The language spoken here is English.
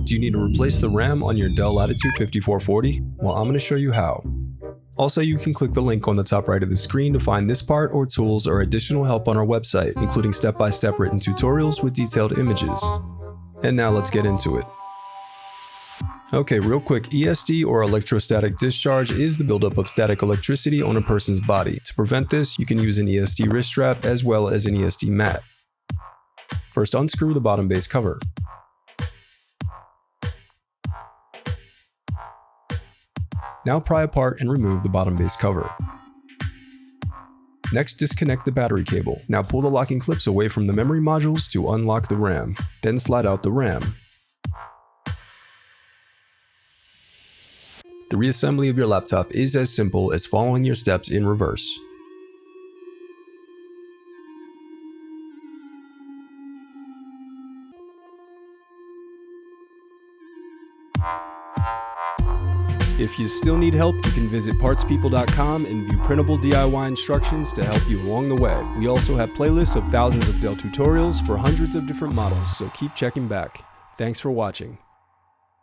Do you need to replace the RAM on your Dell Latitude 5440? Well, I'm going to show you how. Also, you can click the link on the top right of the screen to find this part or tools or additional help on our website, including step-by-step written tutorials with detailed images. And now let's get into it. Okay, real quick, ESD or electrostatic discharge is the buildup of static electricity on a person's body. To prevent this, you can use an ESD wrist strap as well as an ESD mat. First, unscrew the bottom base cover. Now pry apart and remove the bottom base cover. Next, disconnect the battery cable. Now pull the locking clips away from the memory modules to unlock the RAM. Then slide out the RAM. The reassembly of your laptop is as simple as following your steps in reverse. If you still need help, you can visit partspeople.com and view printable DIY instructions to help you along the way. We also have playlists of thousands of Dell tutorials for hundreds of different models, so keep checking back. Thanks for watching.